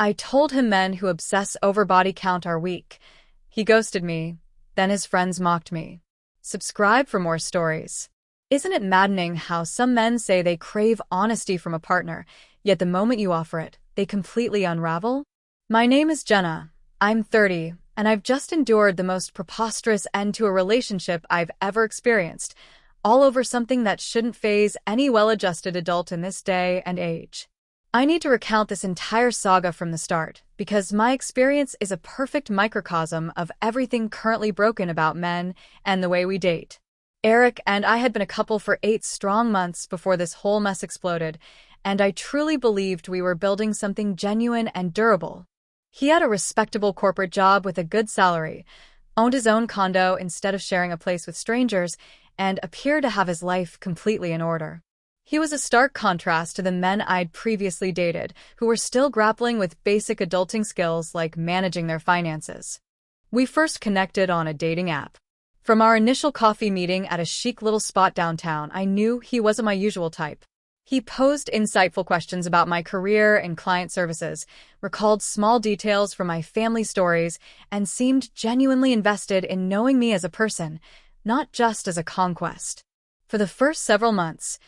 I told him men who obsess over body count are weak. He ghosted me, then his friends mocked me. Subscribe for more stories. Isn't it maddening how some men say they crave honesty from a partner, yet the moment you offer it, they completely unravel? My name is Jenna. I'm 30, and I've just endured the most preposterous end to a relationship I've ever experienced, all over something that shouldn't faze any well-adjusted adult in this day and age. I need to recount this entire saga from the start, because my experience is a perfect microcosm of everything currently broken about men and the way we date. Eric and I had been a couple for 8 strong months before this whole mess exploded, and I truly believed we were building something genuine and durable. He had a respectable corporate job with a good salary, owned his own condo instead of sharing a place with strangers, and appeared to have his life completely in order. He was a stark contrast to the men I'd previously dated, who were still grappling with basic adulting skills like managing their finances. We first connected on a dating app. From our initial coffee meeting at a chic little spot downtown, I knew he wasn't my usual type. He posed insightful questions about my career and client services, recalled small details from my family stories, and seemed genuinely invested in knowing me as a person, not just as a conquest. For the first several months,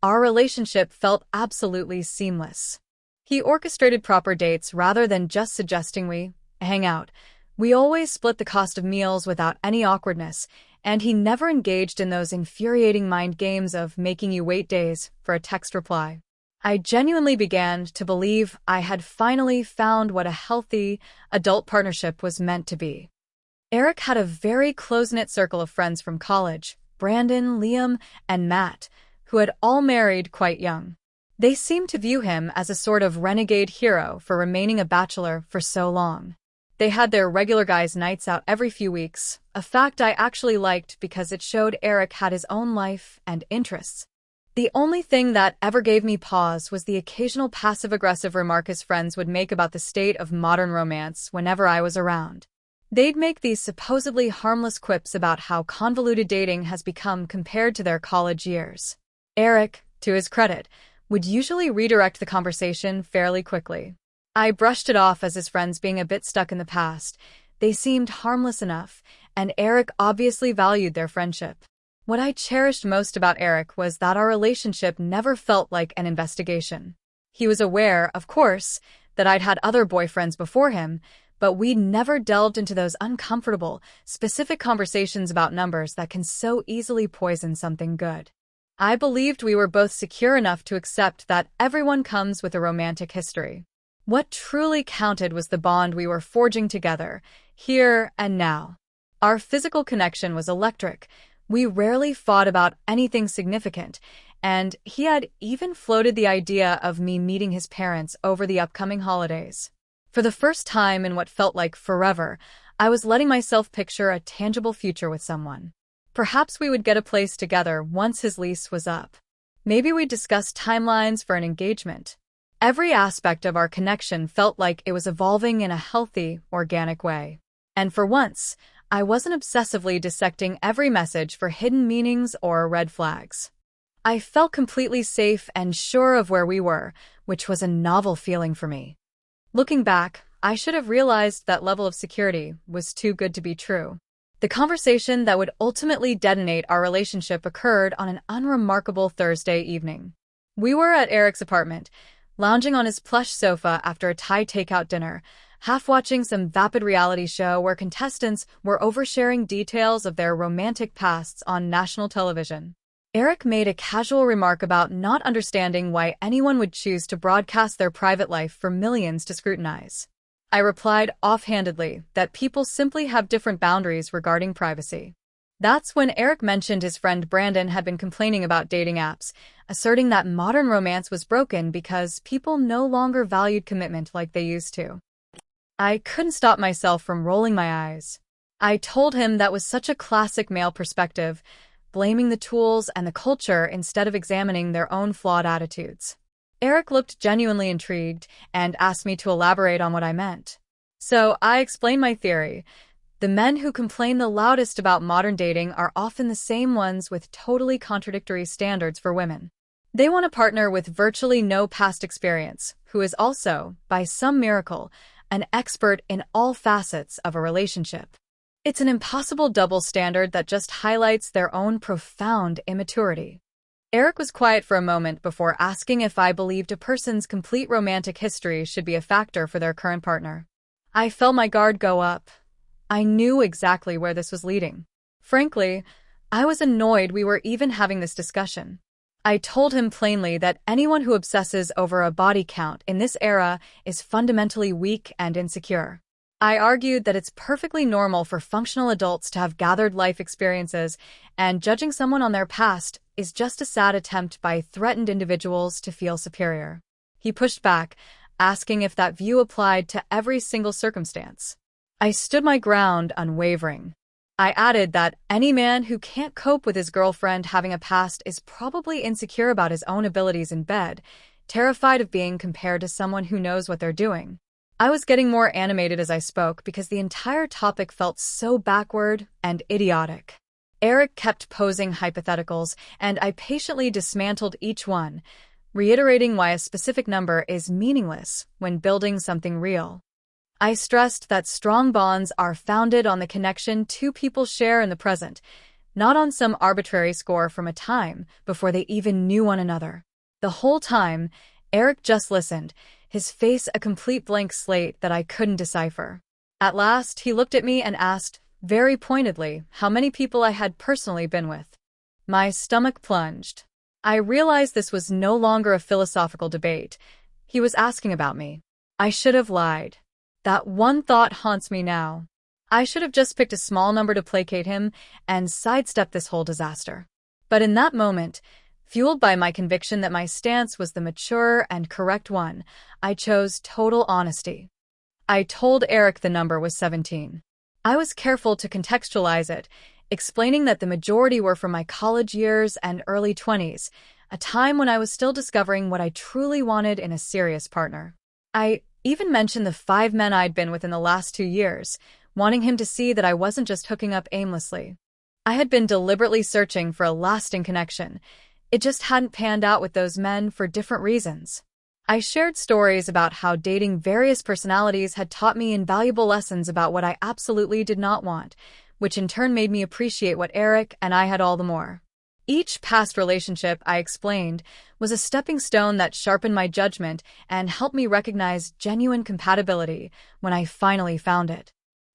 our relationship felt absolutely seamless. He orchestrated proper dates rather than just suggesting we hang out. We always split the cost of meals without any awkwardness, and he never engaged in those infuriating mind games of making you wait days for a text reply. I genuinely began to believe I had finally found what a healthy, adult partnership was meant to be. Eric had a very close-knit circle of friends from college, Brandon, Liam, and Matt, who had all married quite young. They seemed to view him as a sort of renegade hero for remaining a bachelor for so long. They had their regular guys' nights out every few weeks, a fact I actually liked because it showed Eric had his own life and interests. The only thing that ever gave me pause was the occasional passive-aggressive remark his friends would make about the state of modern romance whenever I was around. They'd make these supposedly harmless quips about how convoluted dating has become compared to their college years. Eric, to his credit, would usually redirect the conversation fairly quickly. I brushed it off as his friends being a bit stuck in the past. They seemed harmless enough, and Eric obviously valued their friendship. What I cherished most about Eric was that our relationship never felt like an investigation. He was aware, of course, that I'd had other boyfriends before him, but we'd never delved into those uncomfortable, specific conversations about numbers that can so easily poison something good. I believed we were both secure enough to accept that everyone comes with a romantic history. What truly counted was the bond we were forging together, here and now. Our physical connection was electric. We rarely fought about anything significant, and he had even floated the idea of me meeting his parents over the upcoming holidays. For the first time in what felt like forever, I was letting myself picture a tangible future with someone. Perhaps we would get a place together once his lease was up. Maybe we'd discuss timelines for an engagement. Every aspect of our connection felt like it was evolving in a healthy, organic way. And for once, I wasn't obsessively dissecting every message for hidden meanings or red flags. I felt completely safe and sure of where we were, which was a novel feeling for me. Looking back, I should have realized that level of security was too good to be true. The conversation that would ultimately detonate our relationship occurred on an unremarkable Thursday evening. We were at Eric's apartment, lounging on his plush sofa after a Thai takeout dinner, half watching some vapid reality show where contestants were oversharing details of their romantic pasts on national television. Eric made a casual remark about not understanding why anyone would choose to broadcast their private life for millions to scrutinize. I replied offhandedly that people simply have different boundaries regarding privacy. That's when Eric mentioned his friend Brandon had been complaining about dating apps, asserting that modern romance was broken because people no longer valued commitment like they used to. I couldn't stop myself from rolling my eyes. I told him that was such a classic male perspective, blaming the tools and the culture instead of examining their own flawed attitudes. Eric looked genuinely intrigued and asked me to elaborate on what I meant. So I explained my theory. The men who complain the loudest about modern dating are often the same ones with totally contradictory standards for women. They want a partner with virtually no past experience, who is also, by some miracle, an expert in all facets of a relationship. It's an impossible double standard that just highlights their own profound immaturity. Eric was quiet for a moment before asking if I believed a person's complete romantic history should be a factor for their current partner. I felt my guard go up. I knew exactly where this was leading. Frankly, I was annoyed we were even having this discussion. I told him plainly that anyone who obsesses over a body count in this era is fundamentally weak and insecure. I argued that it's perfectly normal for functional adults to have gathered life experiences, and judging someone on their past is just a sad attempt by threatened individuals to feel superior. He pushed back, asking if that view applied to every single circumstance. I stood my ground, unwavering. I added that any man who can't cope with his girlfriend having a past is probably insecure about his own abilities in bed, terrified of being compared to someone who knows what they're doing. I was getting more animated as I spoke because the entire topic felt so backward and idiotic. Eric kept posing hypotheticals, and I patiently dismantled each one, reiterating why a specific number is meaningless when building something real. I stressed that strong bonds are founded on the connection two people share in the present, not on some arbitrary score from a time before they even knew one another. The whole time, Eric just listened, his face a complete blank slate that I couldn't decipher. At last, he looked at me and asked, very pointedly, how many people I had personally been with. My stomach plunged. I realized this was no longer a philosophical debate. He was asking about me. I should have lied. That one thought haunts me now. I should have just picked a small number to placate him and sidestepped this whole disaster. But in that moment, fueled by my conviction that my stance was the mature and correct one, I chose total honesty. I told Eric the number was 17. I was careful to contextualize it, explaining that the majority were from my college years and early 20s, a time when I was still discovering what I truly wanted in a serious partner. I even mentioned the 5 men I'd been with in the last 2 years, wanting him to see that I wasn't just hooking up aimlessly. I had been deliberately searching for a lasting connection. It just hadn't panned out with those men for different reasons. I shared stories about how dating various personalities had taught me invaluable lessons about what I absolutely did not want, which in turn made me appreciate what Eric and I had all the more. Each past relationship, I explained, was a stepping stone that sharpened my judgment and helped me recognize genuine compatibility when I finally found it.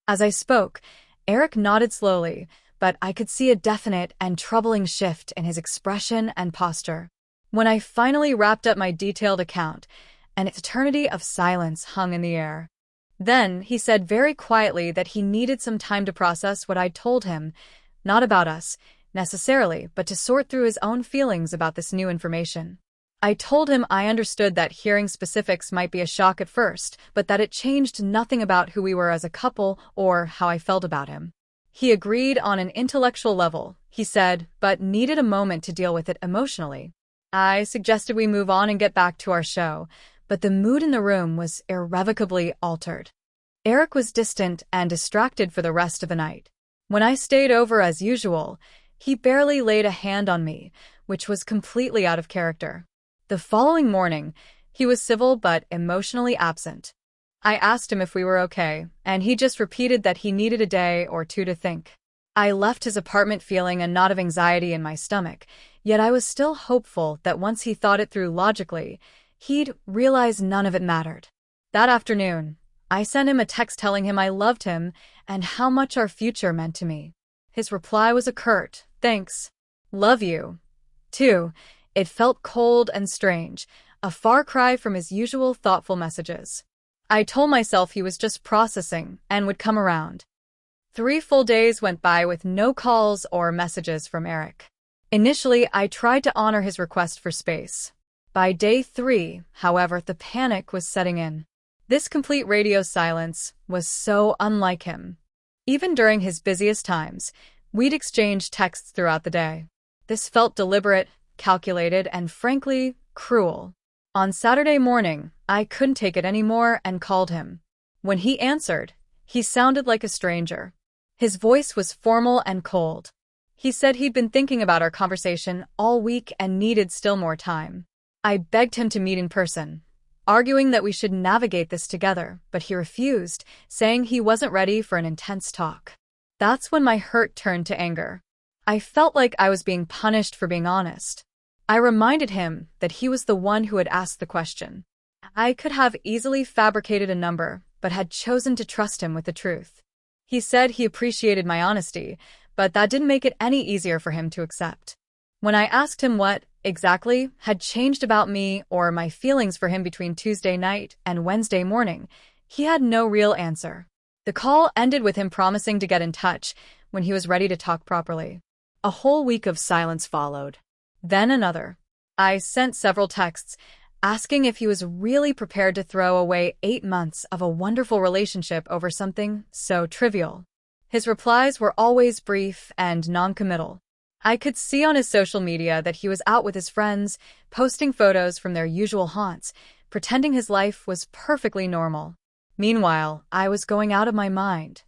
As I spoke, Eric nodded slowly, but I could see a definite and troubling shift in his expression and posture. When I finally wrapped up my detailed account, an eternity of silence hung in the air. Then he said very quietly that he needed some time to process what I'd told him, not about us, necessarily, but to sort through his own feelings about this new information. I told him I understood that hearing specifics might be a shock at first, but that it changed nothing about who we were as a couple or how I felt about him. He agreed on an intellectual level, he said, but needed a moment to deal with it emotionally. I suggested we move on and get back to our show, but the mood in the room was irrevocably altered. Eric was distant and distracted for the rest of the night. When I stayed over as usual, he barely laid a hand on me, which was completely out of character. The following morning, he was civil but emotionally absent. I asked him if we were okay, and he just repeated that he needed a day or two to think. I left his apartment feeling a knot of anxiety in my stomach, yet I was still hopeful that once he thought it through logically, he'd realize none of it mattered. That afternoon, I sent him a text telling him I loved him and how much our future meant to me. His reply was a curt, "Thanks. Love you." Too. It felt cold and strange, a far cry from his usual thoughtful messages. I told myself he was just processing and would come around. 3 full days went by with no calls or messages from Eric. Initially, I tried to honor his request for space. By day 3, however, the panic was setting in. This complete radio silence was so unlike him. Even during his busiest times, we'd exchange texts throughout the day. This felt deliberate, calculated, and frankly, cruel. On Saturday morning, I couldn't take it anymore and called him. When he answered, he sounded like a stranger. His voice was formal and cold. He said he'd been thinking about our conversation all week and needed still more time. I begged him to meet in person, arguing that we should navigate this together, but he refused, saying he wasn't ready for an intense talk. That's when my hurt turned to anger. I felt like I was being punished for being honest. I reminded him that he was the one who had asked the question. I could have easily fabricated a number, but had chosen to trust him with the truth. He said he appreciated my honesty, but that didn't make it any easier for him to accept. When I asked him what, exactly, had changed about me or my feelings for him between Tuesday night and Wednesday morning, he had no real answer. The call ended with him promising to get in touch when he was ready to talk properly. A whole week of silence followed. Then another. I sent several texts, asking if he was really prepared to throw away 8 months of a wonderful relationship over something so trivial. His replies were always brief and non-committal. I could see on his social media that he was out with his friends, posting photos from their usual haunts, pretending his life was perfectly normal. Meanwhile, I was going out of my mind.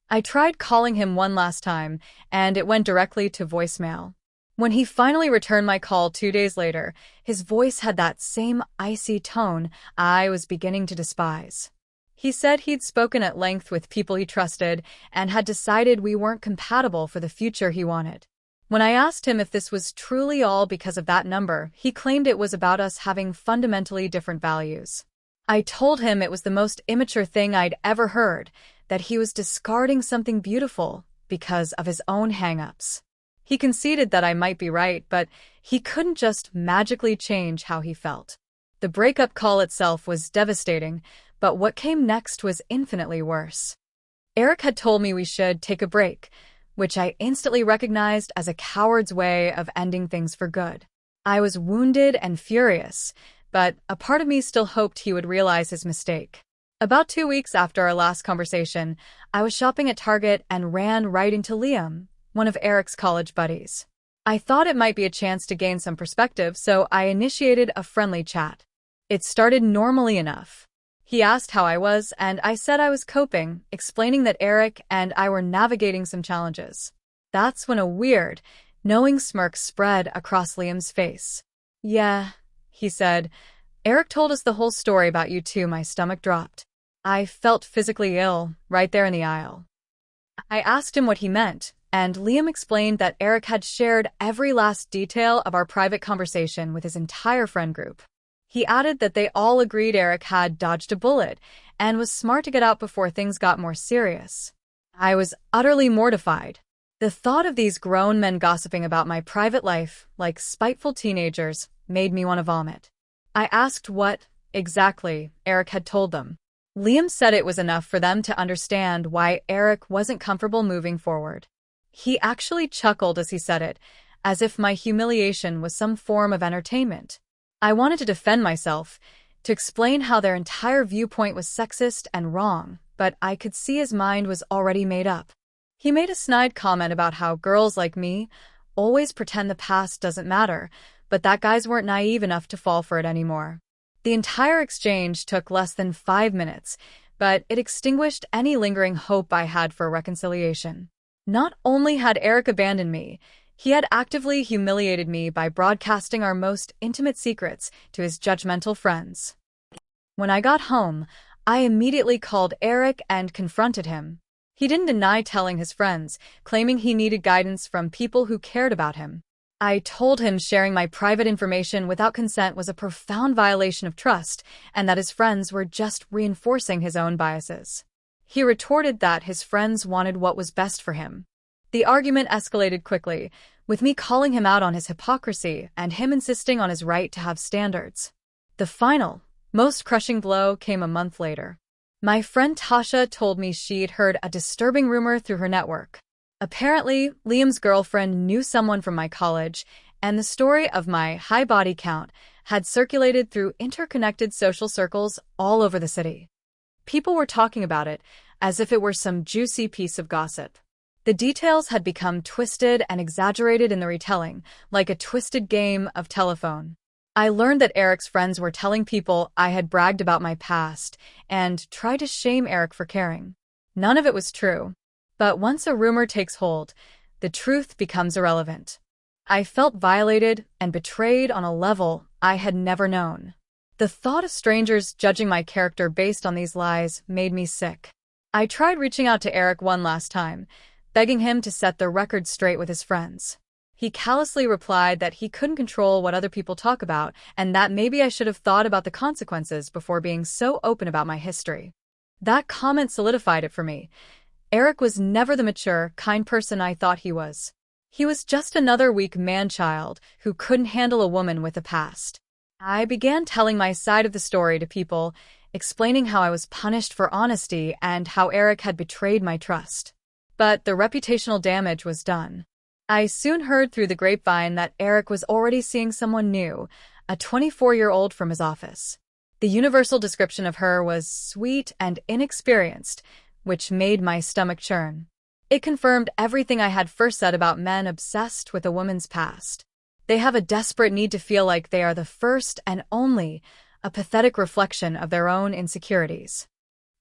I tried calling him one last time, and it went directly to voicemail. When he finally returned my call 2 days later, his voice had that same icy tone I was beginning to despise. He said he'd spoken at length with people he trusted and had decided we weren't compatible for the future he wanted. When I asked him if this was truly all because of that number, he claimed it was about us having fundamentally different values. I told him it was the most immature thing I'd ever heard, that he was discarding something beautiful because of his own hang-ups. He conceded that I might be right, but he couldn't just magically change how he felt. The breakup call itself was devastating, but what came next was infinitely worse. Eric had told me we should take a break, which I instantly recognized as a coward's way of ending things for good. I was wounded and furious, but a part of me still hoped he would realize his mistake. About 2 weeks after our last conversation, I was shopping at Target and ran right into Liam, one of Eric's college buddies. I thought it might be a chance to gain some perspective, so I initiated a friendly chat. It started normally enough. He asked how I was, and I said I was coping, explaining that Eric and I were navigating some challenges. That's when a weird, knowing smirk spread across Liam's face. "Yeah," he said. "Eric told us the whole story about you too." My stomach dropped. I felt physically ill, right there in the aisle. I asked him what he meant, and Liam explained that Eric had shared every last detail of our private conversation with his entire friend group. He added that they all agreed Eric had dodged a bullet and was smart to get out before things got more serious. I was utterly mortified. The thought of these grown men gossiping about my private life, like spiteful teenagers, made me want to vomit. I asked what, exactly, Eric had told them. Liam said it was enough for them to understand why Eric wasn't comfortable moving forward. He actually chuckled as he said it, as if my humiliation was some form of entertainment. I wanted to defend myself, to explain how their entire viewpoint was sexist and wrong, but I could see his mind was already made up. He made a snide comment about how girls like me always pretend the past doesn't matter, but that guys weren't naive enough to fall for it anymore. The entire exchange took less than 5 minutes, but it extinguished any lingering hope I had for reconciliation. Not only had Eric abandoned me, he had actively humiliated me by broadcasting our most intimate secrets to his judgmental friends. When I got home, I immediately called Eric and confronted him. He didn't deny telling his friends, claiming he needed guidance from people who cared about him. I told him sharing my private information without consent was a profound violation of trust, and that his friends were just reinforcing his own biases. He retorted that his friends wanted what was best for him. The argument escalated quickly, with me calling him out on his hypocrisy and him insisting on his right to have standards. The final, most crushing blow came a month later. My friend Tasha told me she'd heard a disturbing rumor through her network. Apparently, Liam's girlfriend knew someone from my college, and the story of my high body count had circulated through interconnected social circles all over the city. People were talking about it as if it were some juicy piece of gossip. The details had become twisted and exaggerated in the retelling, like a twisted game of telephone. I learned that Eric's friends were telling people I had bragged about my past and tried to shame Eric for caring. None of it was true. But once a rumor takes hold, the truth becomes irrelevant. I felt violated and betrayed on a level I had never known. The thought of strangers judging my character based on these lies made me sick. I tried reaching out to Eric one last time, begging him to set the record straight with his friends. He callously replied that he couldn't control what other people talk about and that maybe I should have thought about the consequences before being so open about my history. That comment solidified it for me. Eric was never the mature, kind person I thought he was. He was just another weak man-child who couldn't handle a woman with a past. I began telling my side of the story to people, explaining how I was punished for honesty and how Eric had betrayed my trust. But the reputational damage was done. I soon heard through the grapevine that Eric was already seeing someone new, a 24-year-old from his office. The universal description of her was sweet and inexperienced, which made my stomach churn. It confirmed everything I had first said about men obsessed with a woman's past. They have a desperate need to feel like they are the first and only, a pathetic reflection of their own insecurities.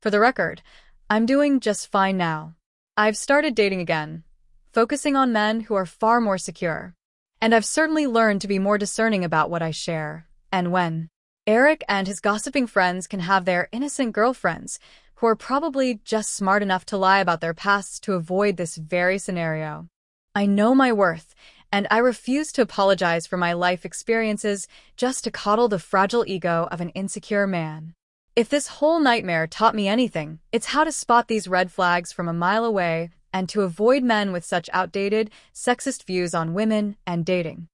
For the record, I'm doing just fine now. I've started dating again, focusing on men who are far more secure. And I've certainly learned to be more discerning about what I share and when. Eric and his gossiping friends can have their innocent girlfriends, who are probably just smart enough to lie about their pasts to avoid this very scenario. I know my worth, and I refuse to apologize for my life experiences just to coddle the fragile ego of an insecure man. If this whole nightmare taught me anything, it's how to spot these red flags from a mile away and to avoid men with such outdated, sexist views on women and dating.